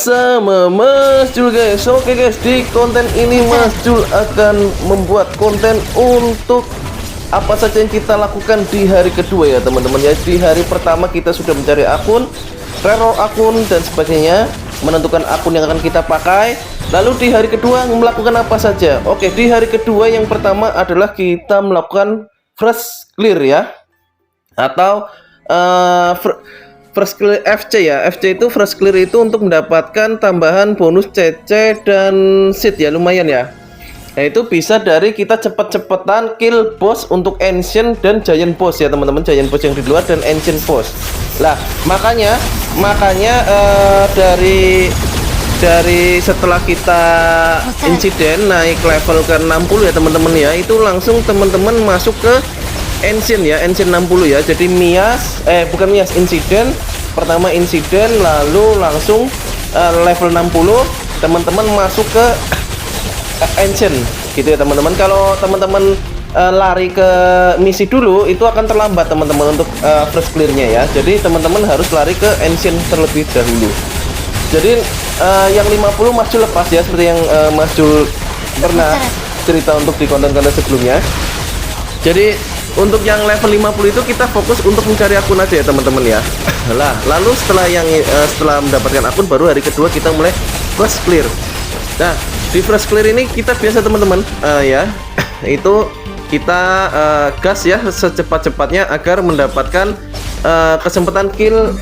bersama Mas Jul guys. Oke guys, di konten ini Mas Jul akan membuat konten untuk apa saja yang kita lakukan di hari kedua ya teman-teman ya. Di hari pertama kita sudah mencari akun, reroll akun dan sebagainya, menentukan akun yang akan kita pakai. Lalu di hari kedua melakukan apa saja? Oke, di hari kedua yang pertama adalah kita melakukan fresh clear ya, atau fresh clear FC ya. FC itu fresh clear itu untuk mendapatkan tambahan bonus CC dan seed ya, lumayan ya. Nah itu bisa dari kita cepet-cepetan kill boss untuk ancient dan giant boss ya teman-teman, giant boss yang di luar dan ancient boss. Lah makanya dari setelah kita insiden naik level ke 60 ya teman-teman ya, itu langsung teman-teman masuk ke ancient ya, ancient 60 ya. Jadi bukan Mias, insiden pertama, insiden lalu langsung level 60 teman-teman masuk ke ancient gitu ya teman-teman. Kalau teman-teman lari ke misi dulu itu akan terlambat teman-teman untuk fresh clearnya ya. Jadi teman-teman harus lari ke ancient terlebih dahulu. Jadi yang 50 Mas Jul lepas ya, seperti yang Mas Jul pernah cerita untuk di konten-konten sebelumnya. Jadi untuk yang level 50 itu kita fokus untuk mencari akun aja ya teman-teman ya. Lah lalu setelah mendapatkan akun, baru hari kedua kita mulai fresh clear. Nah di fresh clear ini kita biasa teman-teman ya, itu kita gas ya secepat-cepatnya agar mendapatkan kesempatan kill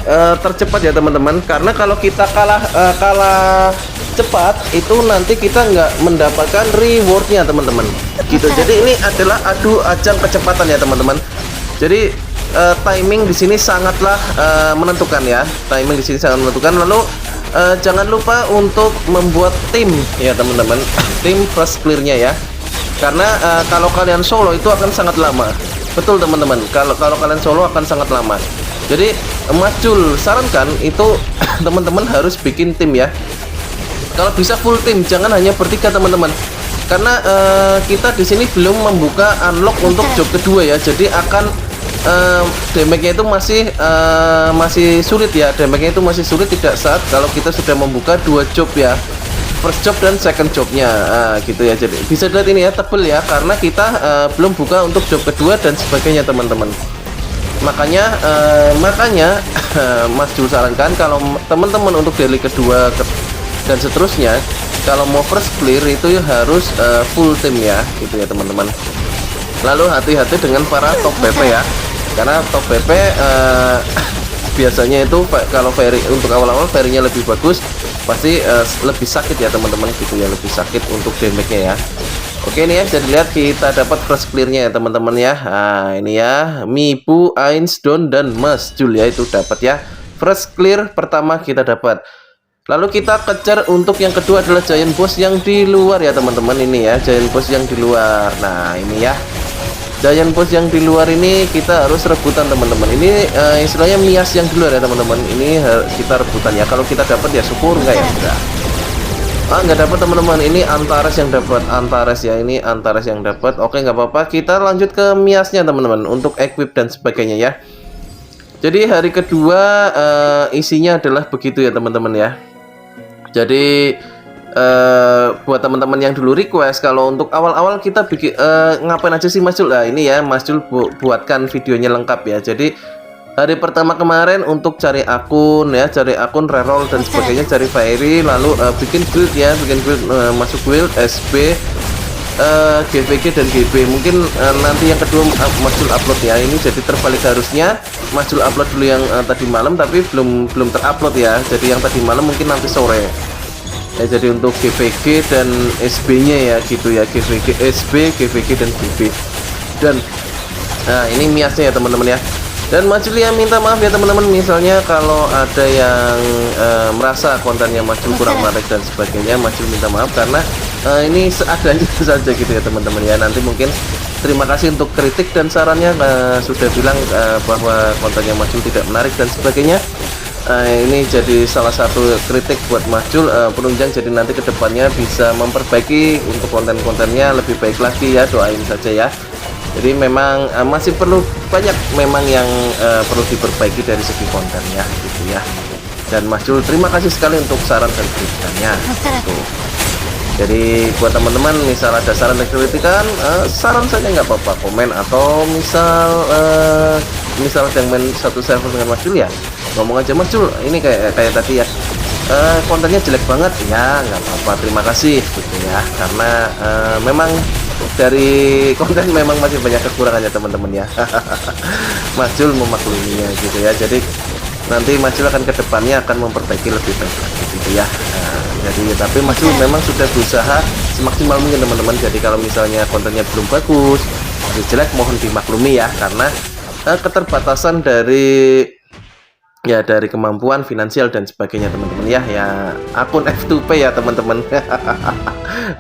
tercepat ya teman-teman. Karena kalau kita kalah cepat itu nanti kita nggak mendapatkan rewardnya teman-teman gitu. Jadi ini adalah adu ajang kecepatan ya teman-teman. Jadi timing di sini sangatlah menentukan ya, timing di sini sangat menentukan. Lalu jangan lupa untuk membuat tim ya teman-teman, tim fresh clearnya ya. Karena kalau kalian solo itu akan sangat lama. Betul teman-teman, kalau kalian solo akan sangat lama. Jadi Mas Jul sarankan itu teman-teman harus bikin tim ya. Kalau bisa full tim, jangan hanya bertiga teman-teman. Karena kita di sini belum membuka unlock untuk job kedua ya. Jadi akan damage-nya itu masih sulit ya. Damage-nya itu masih sulit, tidak saat kalau kita sudah membuka dua job ya. First job dan second jobnya gitu ya. Jadi bisa dilihat ini ya, tebel ya, karena kita belum buka untuk job kedua dan sebagainya teman-teman. Makanya Mas Jul sarankan kalau teman-teman untuk daily kedua dan seterusnya, kalau mau first clear itu harus full tim ya gitu ya teman-teman. Lalu hati-hati dengan para top PP ya, karena top PP biasanya itu kalau ferry untuk awal-awal ferry-nya lebih bagus, pasti lebih sakit ya teman-teman gitu ya, lebih sakit untuk damage-nya ya. Oke, ini ya bisa dilihat kita dapat fresh clear-nya ya teman-teman ya. Nah ini ya, Mibu, Ainsdon dan Mas Jul ya, itu dapat ya. Fresh clear pertama kita dapat. Lalu kita kejar untuk yang kedua adalah giant boss yang di luar ya teman-teman. Ini ya, giant boss yang di luar. Nah ini ya, giant boss yang di luar ini kita harus rebutan teman-teman. Ini istilahnya Mias yang di luar ya teman-teman. Ini kita rebutan ya. Kalau kita dapat ya syukur, enggak ya enggak. Nggak dapat teman-teman. Ini Antares yang dapat, Antares ya, ini Antares yang dapat. Oke, nggak apa-apa, kita lanjut ke Miasnya teman-teman untuk equip dan sebagainya ya. Jadi hari kedua isinya adalah begitu ya teman-teman ya. Jadi buat teman-teman yang dulu request, kalau untuk awal-awal kita bikin ngapain aja sih Mas Jul? Nah ini ya, Mas Jul buatkan videonya lengkap ya. Jadi hari pertama kemarin untuk cari akun ya, cari akun, reroll dan sebagainya, cari fairy, lalu bikin guild ya, bikin guild, masuk guild, SB, GVG dan GB. Mungkin nanti yang kedua Mas Jul upload ya. Ini jadi terbalik, harusnya Mas Jul upload dulu yang tadi malam, tapi belum terupload ya. Jadi yang tadi malam mungkin nanti sore ya. Jadi untuk GVG dan SB nya ya gitu ya, GVG, SB, GVG dan GB. Dan nah ini Miasnya ya teman-teman ya. Dan Mas Jul ya minta maaf ya teman-teman, misalnya kalau ada yang merasa kontennya Mas Jul kurang menarik dan sebagainya, Mas Jul minta maaf karena ini seadanya saja gitu ya teman-teman ya. Nanti mungkin terima kasih untuk kritik dan sarannya, sudah bilang bahwa kontennya Mas Jul tidak menarik dan sebagainya. Ini jadi salah satu kritik buat Mas Jul, penunjang, jadi nanti kedepannya bisa memperbaiki untuk konten-kontennya lebih baik lagi ya, doain saja ya. Jadi memang masih perlu banyak memang yang perlu diperbaiki dari segi kontennya gitu ya. Dan Mas Jul terima kasih sekali untuk saran dan kritikannya. Tuh. Jadi buat teman-teman misal ada saran dan kritikan, saran saja nggak apa-apa, komen, atau misal yang main satu server dengan Mas Jul ya ngomong aja, Mas Jul ini kayak tadi ya, kontennya jelek banget ya, nggak apa-apa, terima kasih gitu ya, karena memang dari konten memang masih banyak kekurangannya teman-teman ya. Mas Jul memakluminya gitu ya. Jadi nanti Mas Jul akan kedepannya akan memperbaiki lebih baik lagi gitu ya. Jadi tapi Mas Jul memang sudah berusaha semaksimal mungkin teman-teman. Jadi kalau misalnya kontennya belum bagus, masih jelek, mohon dimaklumi ya, karena keterbatasan dari kemampuan finansial dan sebagainya teman-teman ya. Ya akun F2P ya teman-teman.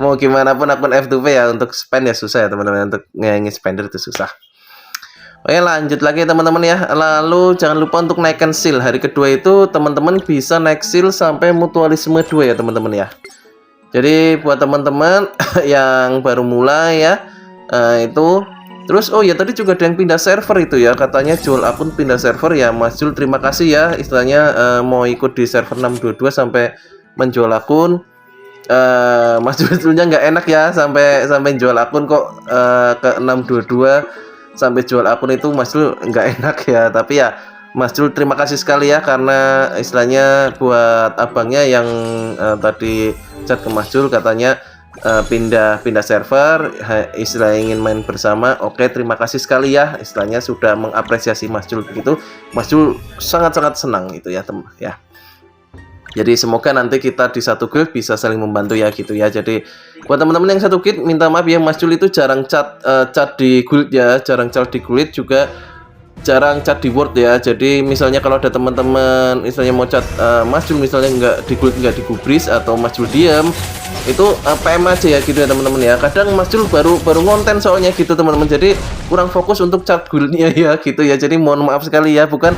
Mau gimana pun akun F2P ya, untuk spend ya susah ya teman-teman, untuk nge-spender itu susah. Oke, lanjut lagi teman-teman ya. Lalu jangan lupa untuk naikkan seal. Hari kedua itu teman-teman bisa naik seal sampai mutualisme 2 ya teman-teman ya. Jadi buat teman-teman yang baru mulai ya, itu terus oh ya tadi juga ada yang pindah server itu ya, katanya jual akun pindah server ya. Mas Jul terima kasih ya, istilahnya mau ikut di server 622 sampai menjual akun. Mas Jul sebetulnya nggak enak ya, sampai jual akun kok ke 622 sampai jual akun itu Mas Jul nggak enak ya. Tapi ya Mas Jul terima kasih sekali ya, karena istilahnya buat abangnya yang tadi chat ke Mas Jul katanya pindah server, istilah ingin main bersama. Oke, terima kasih sekali ya, istilahnya sudah mengapresiasi Mas Jul begitu. Mas Jul sangat-sangat senang gitu ya teman ya. Jadi semoga nanti kita di satu guild bisa saling membantu ya gitu ya. Jadi buat teman-teman yang satu guild, minta maaf ya, Mas Jul itu jarang chat di guild ya, jarang chat di guild, juga jarang chat di Word ya. Jadi misalnya kalau ada teman-teman misalnya mau chat Mas Jul, misalnya nggak di guild, nggak digubris, atau Mas Jul diam, itu PM aja ya gitu ya teman-teman ya. Kadang Mas Jul baru ngonten soalnya gitu teman-teman, jadi kurang fokus untuk chat guildnya ya gitu ya. Jadi mohon maaf sekali ya, bukan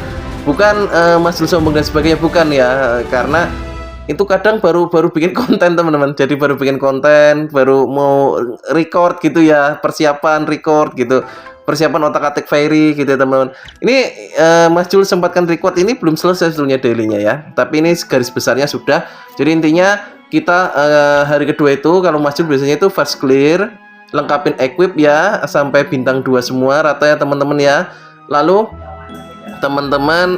Mas Jul sombong dan sebagainya, bukan ya, karena itu kadang baru bikin konten teman-teman. Jadi baru bikin konten, baru mau record gitu ya, persiapan record gitu, persiapan otak-atik fairy gitu ya teman-teman. Ini Mas Jul sempatkan record ini belum selesai sebetulnya dailynya ya, tapi ini garis besarnya sudah. Jadi intinya kita hari kedua itu kalau Mas Jul biasanya itu fast clear, lengkapin equip ya sampai bintang 2 semua rata ya teman-teman ya. Lalu teman-teman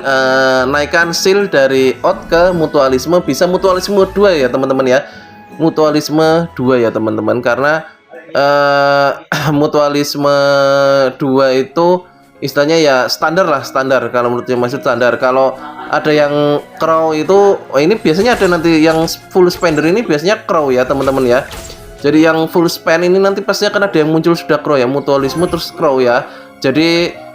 naikkan seal dari out ke mutualisme, bisa mutualisme 2 ya teman-teman ya, mutualisme 2 ya teman-teman, karena mutualisme 2 itu istilahnya ya standar lah, standar kalau menurutnya masih standar. Kalau ada yang crow itu ini biasanya ada nanti yang full spender ini biasanya crow ya teman-teman ya. Jadi yang full spend ini nanti pastinya akan ada yang muncul sudah crow ya, mutualisme terus crow ya. Jadi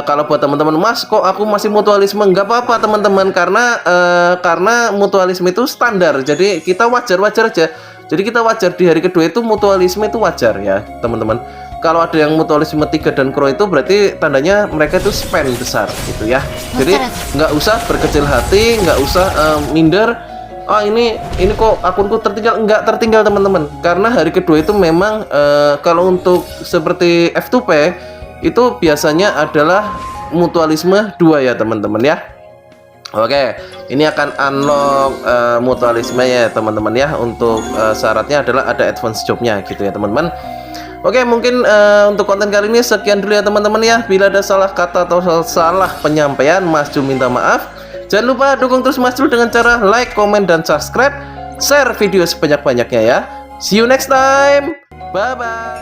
kalau buat teman-teman, Mas kok aku masih mutualisme, nggak apa-apa teman-teman, karena mutualisme itu standar, jadi kita wajar-wajar aja. Jadi kita wajar di hari kedua itu mutualisme itu wajar ya teman-teman. Kalau ada yang mutualisme 3 dan crow itu berarti tandanya mereka itu spend besar gitu ya. Jadi nggak usah berkecil hati, nggak usah minder. Ini kok akunku tertinggal, nggak tertinggal teman-teman, karena hari kedua itu memang kalau untuk seperti F2P itu biasanya adalah mutualisme 2 ya teman-teman ya. Oke, ini akan unlock mutualisme ya teman-teman ya. Untuk syaratnya adalah ada advance jobnya gitu ya teman-teman. Oke, mungkin untuk konten kali ini sekian dulu ya teman-teman ya. Bila ada salah kata atau salah penyampaian, Mas Jul minta maaf. Jangan lupa dukung terus Mas Jul dengan cara like, komen, dan subscribe. Share video sebanyak-banyaknya ya. See you next time. Bye-bye.